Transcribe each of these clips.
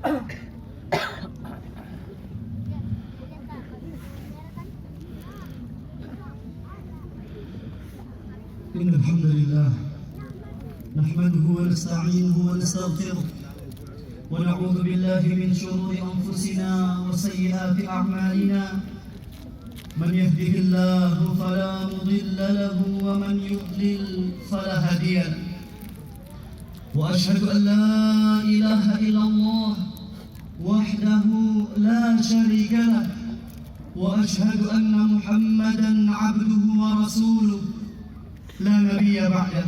إن الحمد لله نحمده ونستعينه ونستغفره ونعوذ بالله من شرور أنفسنا وسيئات أعمالنا. من يهده الله فلا مضل له ومن يضلل فلا هادي له. وأشهد أن لا إله إلا الله وحده لا شريك له، وأشهد أن محمدا عبده ورسوله لا نبي بعده.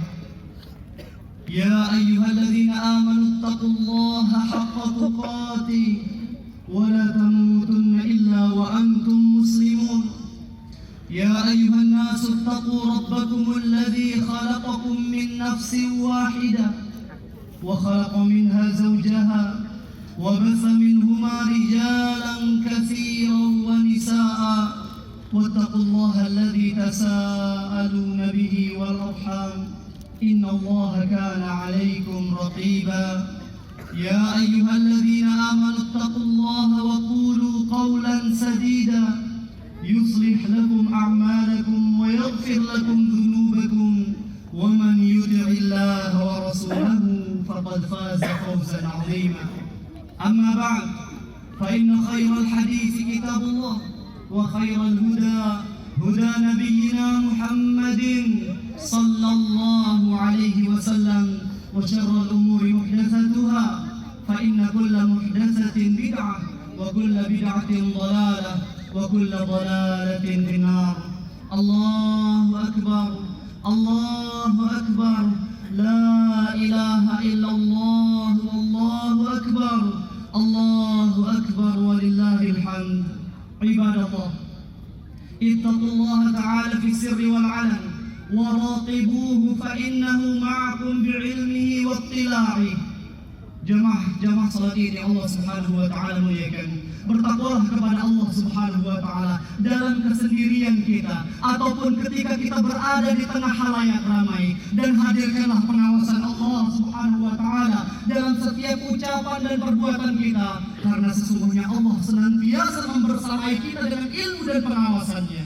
يا أيها الذين آمنوا اتقوا الله حق تقاته ولا تموتن إلا وأنتم مسلمون. يا أيها الناس اتقوا ربكم الذي خلقكم من نفس واحدة وخلق منها زوجها وبث منهما رجالا كثيرا ونساء، واتقوا الله الذي تساءلون به والأرحام إن الله كان عليكم رقيبا. يا أيها الذين آمنوا اتقوا الله وقولوا قولا سديدا يصلح لكم أعمالكم ويغفر لكم ذنوبكم، ومن يطع الله ورسوله فقد فاز فوزا عظيما. أما بعد، فإن خير الحديث كتاب الله، وخير الهدى هدى نبينا محمد صلى الله عليه وسلم، وشر الأمور محدثاتها، فإن كل محدثة بدعة وكل بدعة ضلالة وكل ضلالة في النار. الله أكبر الله أكبر، لا إله إلا الله والله أكبر الله أكبر ولله الحمد. عباد الله، اتقوا الله تعالى في السر والعلن وراقبوه فإنه معكم بعلمه واطلاعه. Jamaah salat ini Allah Subhanahu wa taala muliakan. Bertakwalah kepada Allah Subhanahu wa taala dalam kesendirian kita ataupun ketika kita berada di tengah halayak ramai, dan hadirkanlah pengawasan Allah Subhanahu wa taala dalam setiap ucapan dan perbuatan kita, karena sesungguhnya Allah senantiasa membersamai kita dengan ilmu dan pengawasannya.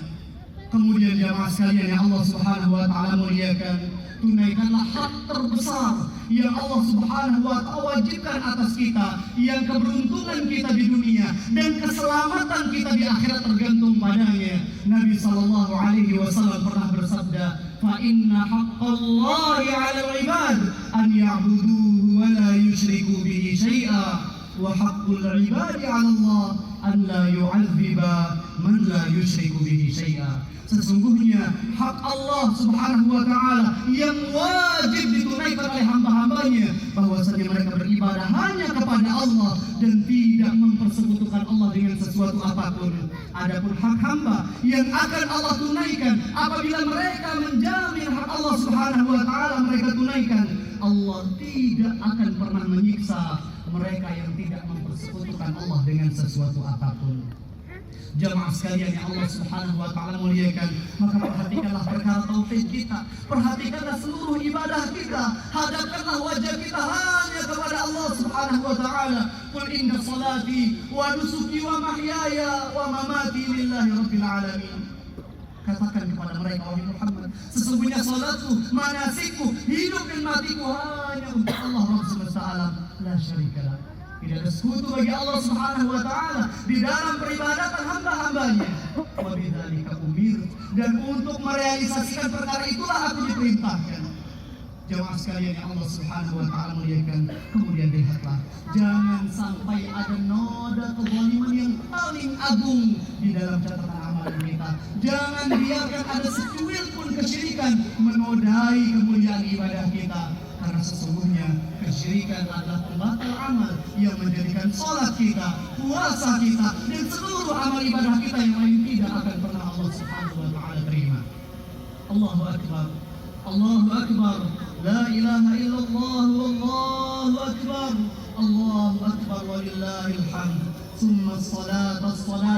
Kemudian jamaah sekalian yang Allah Subhanahu wa taala muliakan, tunaikanlah hak terbesar yang Allah Subhanahu wa taala wajibkan atas kita, yang keberuntungan kita di dunia dan keselamatan kita di akhirat tergantung padanya. Nabi sallallahu alaihi wasallam pernah bersabda, "Fa inna haqqallahi 'alal 'ibad an ya'buduhu wa la yusyriku bihi syai'a, wa haqqul 'ibadi 'ala Allah an la yu'adziba man la yusyriku bihi syai'a." Sesungguhnya hak Allah Subhanahu wa taala yang wajib ditunaikan oleh hamba-hambanya, bahwasanya mereka beribadah hanya kepada Allah dan tidak mempersekutukan Allah dengan sesuatu apapun. Adapun hak hamba yang akan Allah tunaikan apabila mereka menjamin hak Allah Subhanahu wa taala mereka tunaikan, Allah tidak akan pernah menyiksa mereka yang tidak mempersekutukan Allah dengan sesuatu apapun. Jamaah sekalian yang Allah Subhanahu wa taala muliakan, maka perhatikanlah perkara tauhid kita, perhatikanlah seluruh ibadah kita, hadapkanlah wajah kita hanya kepada Allah Subhanahu wa taala. Qul inna salati wa nusuki wa mahyaya wa mamati lillahi rabbil alamin. Katakan kepada mereka, wahai Muhammad, sesungguhnya salatku, manasikku, hidup dan matiku hanya untuk Allah Rabb semesta alam, la syarikalah. Tidak ada sekutu bagi Allah Subhanahu wa taala di dalam peribadatan hamba-hambanya. Wa bidzalika umir, dan untuk merealisasikan perkara itulah aku diperintahkan. Jamaah sekalian yang Allah Subhanahu wa taala muliakan, kemudian lihatlah, jangan sampai ada noda kezaliman yang paling agung di dalam catatan amalan kita. Jangan biarkan ada secuil pun kesyirikan menodai kemuliaan ibadah kita, karena sesungguhnya kesyirikan adalah pembatal amal yang menjadikan sholat kita, puasa kita, dan seluruh amal ibadah kita yang lain tidak akan pernah Allah Subhanahu wa taala terima. Allahu Akbar, Allahu Akbar, la ilaha illallah, wallahu akbar, Allahu Akbar walillahil hamd. Summa as-salat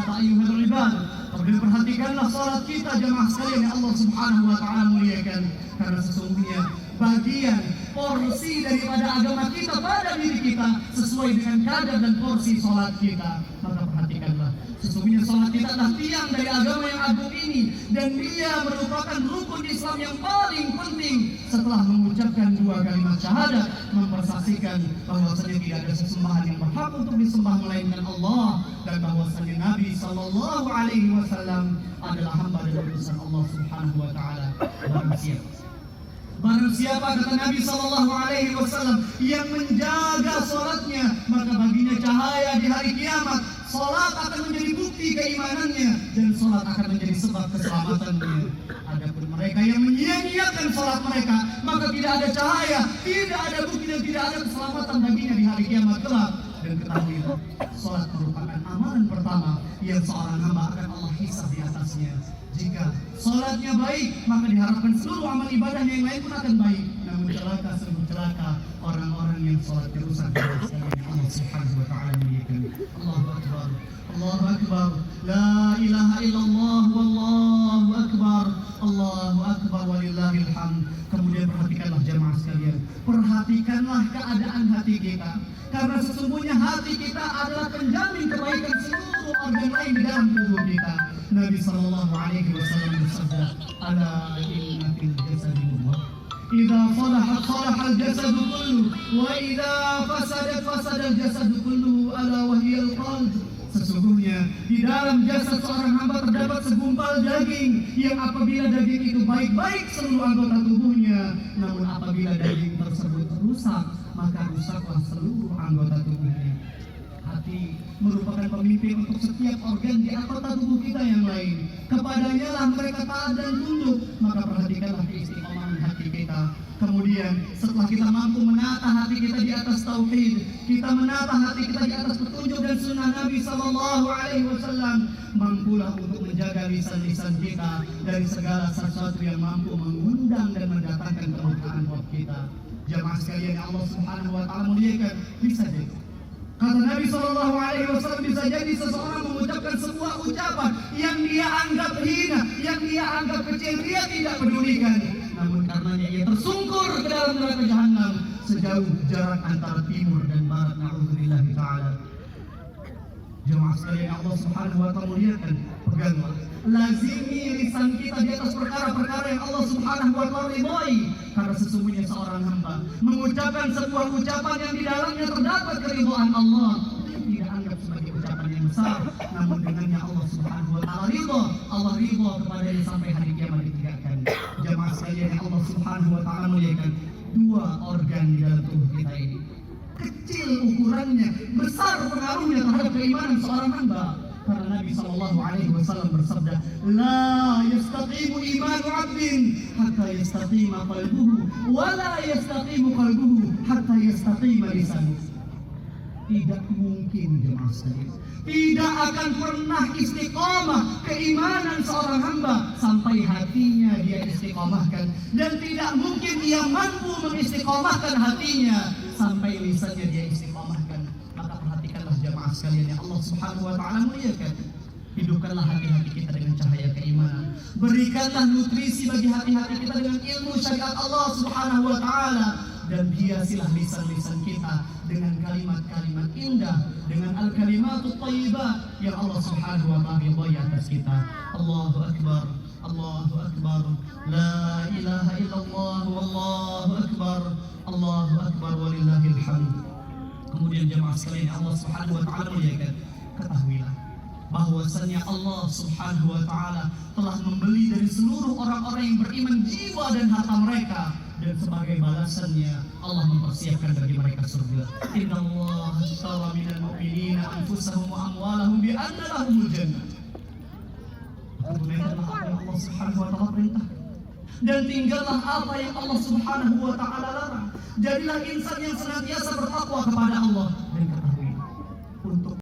ayyuhal ibad. Kemudian perhatikanlah salat kita jamaah sekalian yang Allah Subhanahu wa taala muliakan, karena sesungguhnya bagian porsi daripada agama kita pada diri kita sesuai dengan kadar dan porsi sholat kita. Maka perhatikanlah, sesungguhnya sholat kita adalah tiang dari agama yang agung ini, dan dia merupakan rukun Islam yang paling penting setelah mengucapkan dua kalimat syahadat, mempersaksikan bahwasanya tidak ada sesembahan yang berhak untuk disembah melainkan Allah, dan bahwasanya Nabi Sallallahu Alaihi Wasallam adalah hamba dan utusan Allah Subhanahu Wa Taala. Barang siapa, kata Nabi Sallallahu Alaihi Wasallam, yang menjaga sholatnya, maka baginya cahaya di hari kiamat. Sholat akan menjadi bukti keimanannya, dan sholat akan menjadi sebab keselamatannya. Adapun mereka yang menyia-nyiakan sholat mereka, maka tidak ada cahaya, tidak ada bukti, dan tidak ada keselamatan baginya di hari kiamat kelak. Dan ketahuilah, sholat merupakan amalan pertama yang seorang hamba akan Allah hisab di atasnya. Jika sholatnya baik, maka diharapkan seluruh amal ibadahnya yang lain pun akan baik. Namun celaka, sungguh celaka orang-orang yang sholatnya rusak. Allah Subhanahu Wa Taala menyebutkan, Allahu Akbar, Allahu Akbar, La ilaha illallah, Wallahu Akbar, Allahu Akbar, walillahil hamd. Kemudian perhatikanlah jamaah sekalian, perhatikanlah keadaan hati kita, karena sesungguhnya hati kita adalah penjamin kebaikan seluruh organ lain di dalam tubuh kita. Nabi Sallallahu Alaihi Wasallam bersabda, Ala inna fil jasadi mudghah, idza salahat salahal jasadu kullu, wa idza fasadat fasadal jasadu kullu, ala wahyal qalb. Sesungguhnya di dalam jasad seorang hamba terdapat segumpal daging, yang apabila daging itu baik-baik seluruh anggota tubuhnya, namun apabila daging tersebut rusak, maka rusaklah seluruh anggota tubuhnya. Hati merupakan pemimpin untuk setiap organ di anggota tubuh kita yang lain. Kepadanya lah mereka taat dan tunduk. Maka perhatikanlah keistiqomahan hati kita. Kemudian setelah kita mampu menata hati kita di atas tauhid, kita menata hati kita di atas petunjuk dan sunnah Nabi Sallallahu Alaihi Wasallam, mampulah untuk menjaga lisan-lisan kita dari segala sesuatu yang mampu mengundang dan mendatangkan kemurkaan buat kita. Jamaah sekalian yang Allah Subhanahu Wa Taala muliakan, bisa jadi, kata Nabi Sallallahu Alaihi Wasallam, bisa jadi seseorang mengucapkan sebuah ucapan yang dia anggap hina, yang dia anggap kecil, dia tidak pedulikan. Namun karenanya ia tersungkur ke dalam neraka jahanam sejauh jarak antara timur dan barat. Na'udzubillah ta'ala. Jemaah sekalian yang Allah Subhanahu Wa Taala muliakan, peganglah, lazimi lisan kita di atas perkara-perkara yang Allah Subhanahu Wa Taala ridhai, karena sesungguhnya seorang hamba mengucapkan sebuah ucapan yang di dalamnya terdapat keridhaan Allah, tidak anggap sebagai ucapan yang besar, namun dengannya Allah Subhanahu Wa Taala ridha, Allah ridha kepadanya sampai hari kiamat ditegakkan. Jamaah sekalian yang Allah Subhanahu Wa Taala muliakan, dua organ di dalam tubuh kita ini kecil ukurannya, besar pengaruhnya terhadap keimanan seorang hamba. Karena Nabi Sallallahu Alaihi Wasallam bersabda, La yastaqimu imanu abdin hatta yastaqima qalbuhu, wa la yastaqimu qalbuhu hatta yastaqima lisanuhu. Tidak mungkin, jemaah sekalian, tidak akan pernah istiqomah keimanan seorang hamba sampai hatinya dia istiqomahkan, dan tidak mungkin ia mampu mengistiqomahkan hatinya sampai lisannya dia istiqomahkan. Maka perhatikanlah jamaah sekalian yang Allah Subhanahu Wa Taala muliakan, hidupkanlah hati-hati kita dengan cahaya keimanan, berikanlah nutrisi bagi hati-hati kita dengan ilmu syariat Allah Subhanahu Wa Taala, dan hiasilah lisan-lisan kita dengan kalimat-kalimat indah, dengan al-kalimatut thayyibah yang Allah Subhanahu Wa Taala ridhai atas kita. Allahu Akbar, Allahu Akbar, La ilaha illallah, Wallahu Akbar, Allahu Akbar, walillahil hamd. Kemudian jemaah sekalian Allah Subhanahu Wa Taala muliakan, ketahuilah bahwasanya Allah Subhanahu Wa Taala telah membeli dari seluruh orang-orang yang beriman jiwa dan harta mereka, dan sebagai balasannya Allah mempersiapkan bagi mereka surga. Innallaha ashtara minal mu'minina anfusahum wa amwalahum bi anna lahumul jannah. Tunaikanlah apa yang Allah Subhanahu Wa Taala perintahkan, dan tinggallah apa yang Allah Subhanahu Wa Taala larang. Jadilah insan yang senantiasa bertakwa kepada Allah, dan